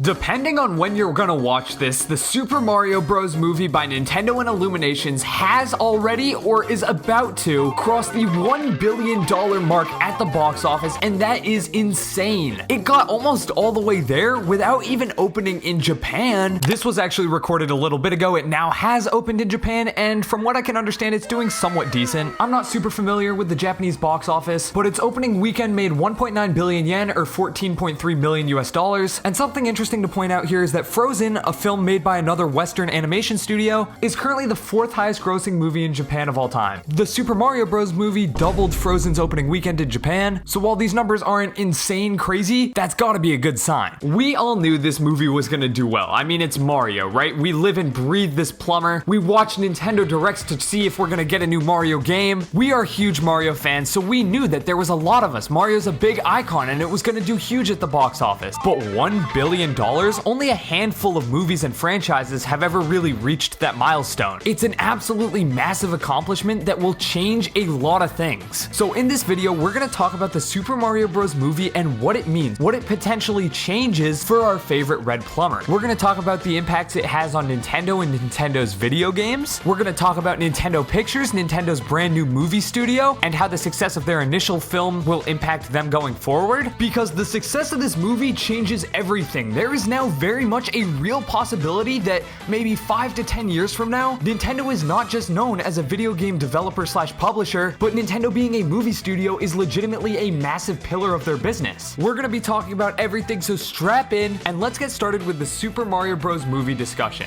Depending on when you're gonna watch this, the Super Mario Bros. Movie by Nintendo and Illuminations has already or is about to cross the $1 billion mark at the box office, and that is insane. It got almost all the way there without even opening in Japan. This was actually recorded a little bit ago. It now has opened in Japan, and from what I can understand, it's doing somewhat decent. I'm not super familiar with the Japanese box office, but its opening weekend made 1.9 billion yen or $14.3 million US, and something interesting to point out here is that Frozen, a film made by another Western animation studio, is currently the 4th highest grossing movie in Japan of all time. The Super Mario Bros. Movie doubled Frozen's opening weekend in Japan, so while these numbers aren't insane crazy, that's gotta be a good sign. We all knew this movie was gonna do well. I mean, it's Mario, right? We live and breathe this plumber. We watch Nintendo Directs to see if we're gonna get a new Mario game. We are huge Mario fans, so we knew that there was a lot of us. Mario's a big icon and it was gonna do huge at the box office. But $1 billion? Only a handful of movies and franchises have ever really reached that milestone. It's an absolutely massive accomplishment that will change a lot of things. So in this video, we're gonna talk about the Super Mario Bros. Movie and what it means, what it potentially changes for our favorite Red Plumber. We're gonna talk about the impacts it has on Nintendo and Nintendo's video games. We're gonna talk about Nintendo Pictures, Nintendo's brand new movie studio, and how the success of their initial film will impact them going forward. Because the success of this movie changes everything. There is now very much a real possibility that maybe 5 to 10 years from now, Nintendo is not just known as a video game developer slash publisher, but Nintendo being a movie studio is legitimately a massive pillar of their business. We're gonna be talking about everything, so strap in and let's get started with the Super Mario Bros. Movie discussion.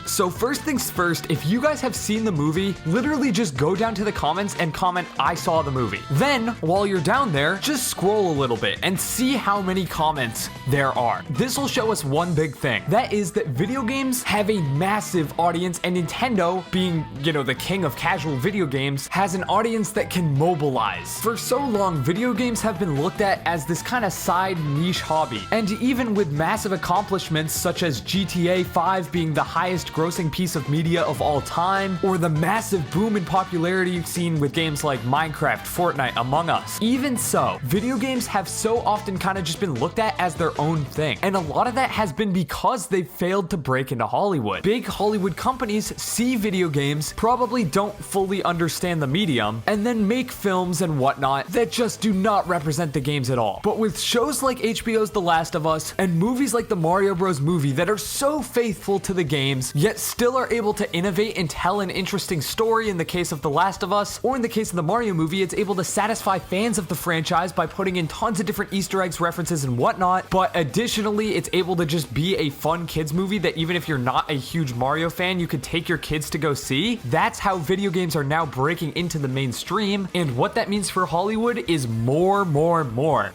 So first things first, if you guys have seen the movie, literally just go down to the comments and comment, "I saw the movie." Then, while you're down there, just scroll a little bit and see how many comments there are. This will show us one big thing. That is that video games have a massive audience, and Nintendo, being, the king of casual video games, has an audience that can mobilize. For so long, video games have been looked at as this kind of side niche hobby. And even with massive accomplishments such as GTA 5 being the highest grossing piece of media of all time, or the massive boom in popularity you've seen with games like Minecraft, Fortnite, Among Us. Even so, video games have so often kind of just been looked at as their own thing, and a lot of that has been because they've failed to break into Hollywood. Big Hollywood companies see video games, probably don't fully understand the medium, and then make films and whatnot that just do not represent the games at all. But with shows like HBO's The Last of Us and movies like the Mario Bros. Movie that are so faithful to the games, yet still are able to innovate and tell an interesting story in the case of The Last of Us, or in the case of the Mario movie, it's able to satisfy fans of the franchise by putting in tons of different Easter eggs, references, and whatnot, but additionally, it's able to just be a fun kids movie that even if you're not a huge Mario fan, you could take your kids to go see. That's how video games are now breaking into the mainstream, and what that means for Hollywood is more.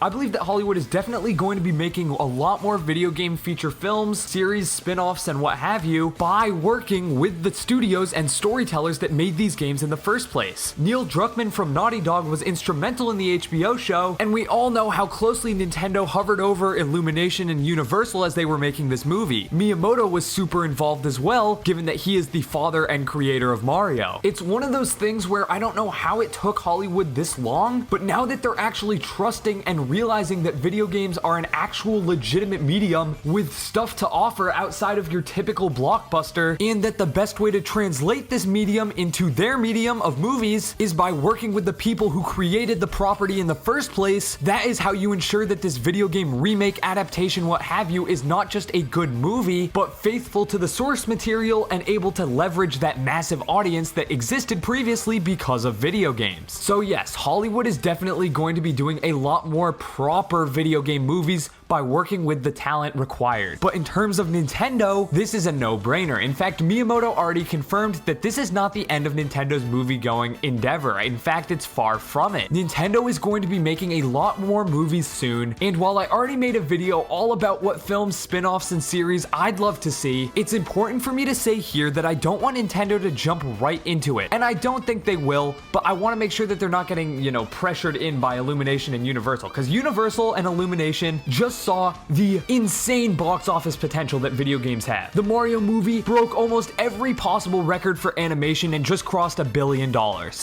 I believe that Hollywood is definitely going to be making a lot more video game feature films, series, spin-offs, and what have you, by working with the studios and storytellers that made these games in the first place. Neil Druckmann from Naughty Dog was instrumental in the HBO show, and we all know how closely Nintendo hovered over Illumination and Universal as they were making this movie. Miyamoto was super involved as well, given that he is the father and creator of Mario. It's one of those things where I don't know how it took Hollywood this long, but now that they're actually trusting and realizing that video games are an actual legitimate medium with stuff to offer outside of your typical blockbuster, and that the best way to translate this medium into their medium of movies is by working with the people who created the property in the first place. That is how you ensure that this video game remake, adaptation, what have you, is not just a good movie, but faithful to the source material and able to leverage that massive audience that existed previously because of video games. So yes, Hollywood is definitely going to be doing a lot more proper video game movies by working with the talent required. But in terms of Nintendo, this is a no-brainer. In fact, Miyamoto already confirmed that this is not the end of Nintendo's movie-going endeavor. In fact, it's far from it. Nintendo is going to be making a lot more movies soon, and while I already made a video all about what films, spin-offs, and series I'd love to see, it's important for me to say here that I don't want Nintendo to jump right into it. And I don't think they will, but I want to make sure that they're not getting, pressured in by Illumination and Universal, because Universal and Illumination just first saw the insane box office potential that video games have. The Mario movie broke almost every possible record for animation and just crossed $1 billion.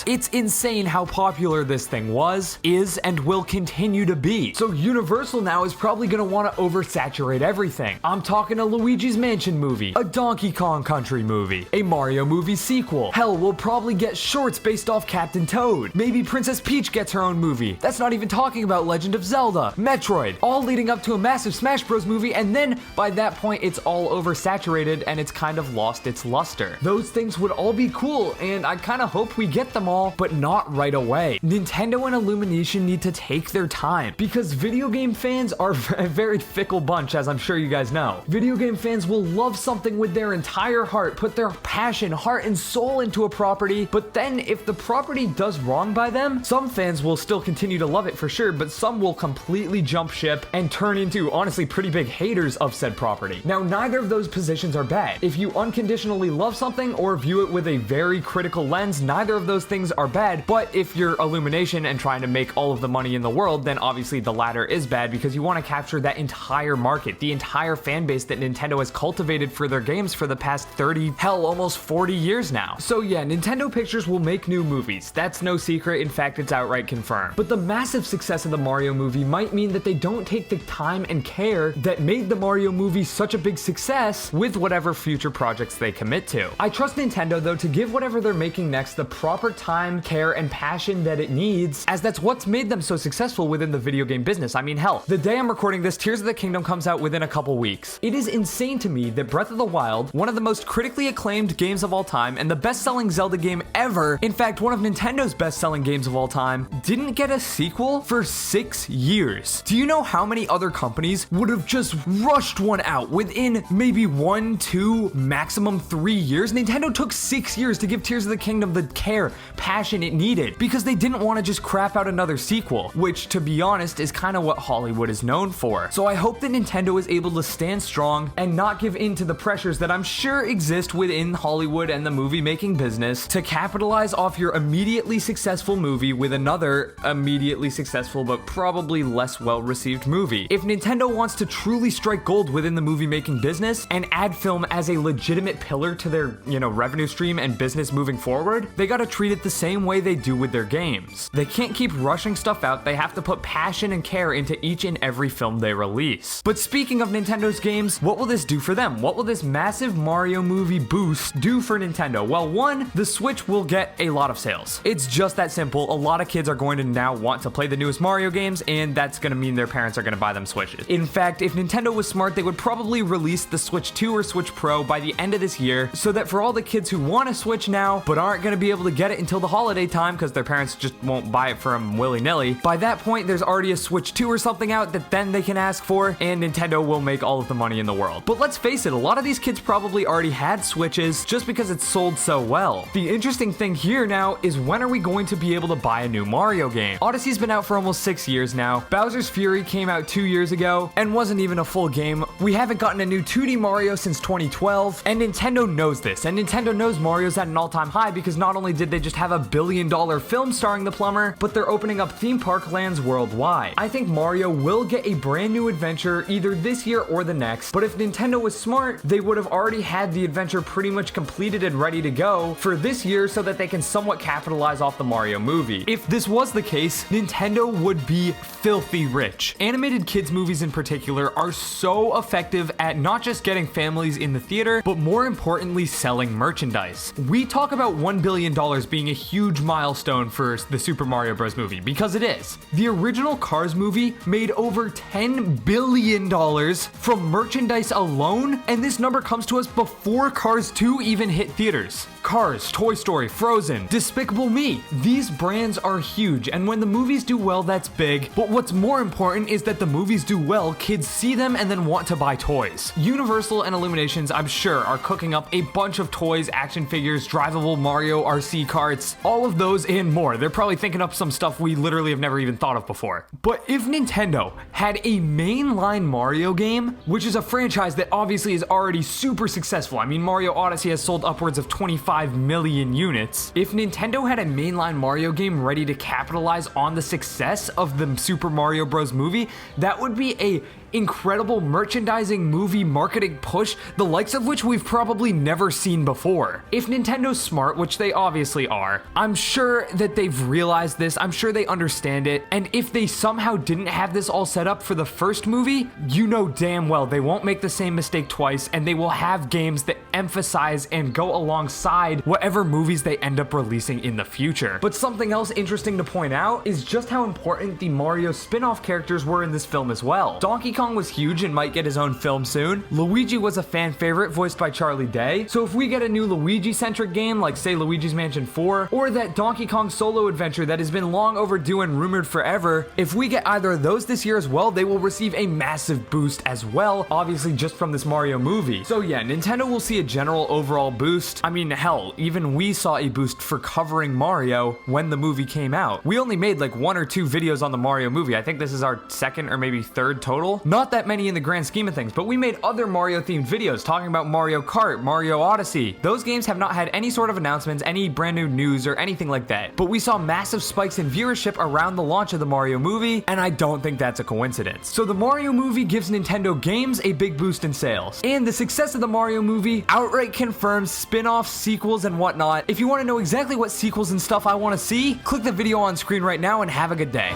It's insane how popular this thing was, is, and will continue to be. So Universal now is probably gonna want to oversaturate everything. I'm talking a Luigi's Mansion movie, a Donkey Kong Country movie, a Mario movie sequel. Hell, we'll probably get shorts based off Captain Toad. Maybe Princess Peach gets her own movie. That's not even talking about Legend of Zelda, Metroid, all leading up to a massive Smash Bros movie, and then by that point it's all oversaturated and it's kind of lost its luster. Those things would all be cool, and I kind of hope we get them all, but not right away. Nintendo and Illumination need to take their time, because video game fans are a very fickle bunch, as I'm sure you guys know. Video game fans will love something with their entire heart, put their passion, heart, and soul into a property, but then if the property does wrong by them, some fans will still continue to love it for sure, but some will completely jump ship and turn into, honestly, pretty big haters of said property. Now, neither of those positions are bad. If you unconditionally love something or view it with a very critical lens, neither of those things are bad, but if you're Illumination and trying to make all of the money in the world, then obviously the latter is bad, because you want to capture that entire market, the entire fan base that Nintendo has cultivated for their games for the past 30, hell, almost 40 years now. So yeah, Nintendo Pictures will make new movies. That's no secret. In fact, it's outright confirmed. But the massive success of the Mario movie might mean that they don't take the time and care that made the Mario movie such a big success with whatever future projects they commit to. I trust Nintendo, though, to give whatever they're making next the proper time, care, and passion that it needs, as that's what's made them so successful within the video game business. I mean, hell, the day I'm recording this, Tears of the Kingdom comes out within a couple weeks. It is insane to me that Breath of the Wild, one of the most critically acclaimed games of all time and the best-selling Zelda game ever, in fact, one of Nintendo's best-selling games of all time, didn't get a sequel for 6 years. Do you know how many other companies would have just rushed one out within maybe 1, 2, maximum 3 years? Nintendo took 6 years to give Tears of the Kingdom the care, passion it needed, because they didn't want to just crap out another sequel, which, to be honest, is kind of what Hollywood is known for. So I hope that Nintendo is able to stand strong and not give in to the pressures that I'm sure exist within Hollywood and the movie-making business to capitalize off your immediately successful movie with another immediately successful but probably less well-received movie. If Nintendo wants to truly strike gold within the movie-making business and add film as a legitimate pillar to their, revenue stream and business moving forward, they gotta treat it the same way they do with their games. They can't keep rushing stuff out. They have to put passion and care into each and every film they release. But speaking of Nintendo's games, what will this do for them? What will this massive Mario movie boost do for Nintendo? Well, one, the Switch will get a lot of sales. It's just that simple. A lot of kids are going to now want to play the newest Mario games, and that's going to mean their parents are going to buy them Switches. In fact, if Nintendo was smart, they would probably release the Switch 2 or Switch Pro by the end of this year, so that for all the kids who want a Switch now, but aren't going to be able to get it until the holiday time because their parents just won't buy it for them willy-nilly, by that point, there's already a Switch 2 or something out that then they can ask for, and Nintendo will make all of the money in the world. But let's face it, a lot of these kids probably already had Switches just because it's sold so well. The interesting thing here now is, when are we going to be able to buy a new Mario game? Odyssey's been out for almost 6 years now. Bowser's Fury came out 2 years ago and wasn't even a full game. We haven't gotten a new 2D Mario since 2012, and Nintendo knows this, and Nintendo knows Mario's at an all-time high because not only did they just have $1 billion film starring the plumber, but they're opening up theme park lands worldwide. I think Mario will get a brand new adventure either this year or the next, but if Nintendo was smart, they would have already had the adventure pretty much completed and ready to go for this year so that they can somewhat capitalize off the Mario movie. If this was the case, Nintendo would be filthy rich. Animated kids movies in particular are so effective at not just getting families in the theater, but more importantly, selling merchandise. We talk about $1 billion being a huge milestone for the Super Mario Bros. Movie, because it is. The original Cars movie made over $10 billion from merchandise alone, and this number comes to us before Cars 2 even hit theaters. Cars, Toy Story, Frozen, Despicable Me. These brands are huge, and when the movies do well, that's big, but what's more important is that the movies do well, kids see them and then want to buy toys. Universal and Illuminations, I'm sure, are cooking up a bunch of toys, action figures, drivable Mario RC carts, all of those and more. They're probably thinking up some stuff we literally have never even thought of before. But if Nintendo had a mainline Mario game, which is a franchise that obviously is already super successful, I mean, Mario Odyssey has sold upwards of 25 million units. If Nintendo had a mainline Mario game ready to capitalize on the success of the Super Mario Bros. Movie, that would be a incredible merchandising movie marketing push, the likes of which we've probably never seen before. If Nintendo's smart, which they obviously are, I'm sure that they've realized this, I'm sure they understand it, and if they somehow didn't have this all set up for the first movie, you know damn well they won't make the same mistake twice, and they will have games that emphasize and go alongside whatever movies they end up releasing in the future. But something else interesting to point out is just how important the Mario spin-off characters were in this film as well. Donkey Kong was huge and might get his own film soon. Luigi was a fan favorite voiced by Charlie Day, so if we get a new Luigi-centric game like say Luigi's Mansion 4, or that Donkey Kong solo adventure that has been long overdue and rumored forever, if we get either of those this year as well, they will receive a massive boost as well, obviously just from this Mario movie. So yeah, Nintendo will see a general overall boost. I mean, hell, even we saw a boost for covering Mario when the movie came out. We only made like 1 or 2 videos on the Mario movie. I think this is our second or maybe third total. Not that many in the grand scheme of things, but we made other Mario themed videos talking about Mario Kart, Mario Odyssey. Those games have not had any sort of announcements, any brand new news or anything like that. But we saw massive spikes in viewership around the launch of the Mario movie, and I don't think that's a coincidence. So the Mario movie gives Nintendo games a big boost in sales. And the success of the Mario movie outright confirms spin-offs, sequels, and whatnot. If you want to know exactly what sequels and stuff I want to see, click the video on screen right now and have a good day.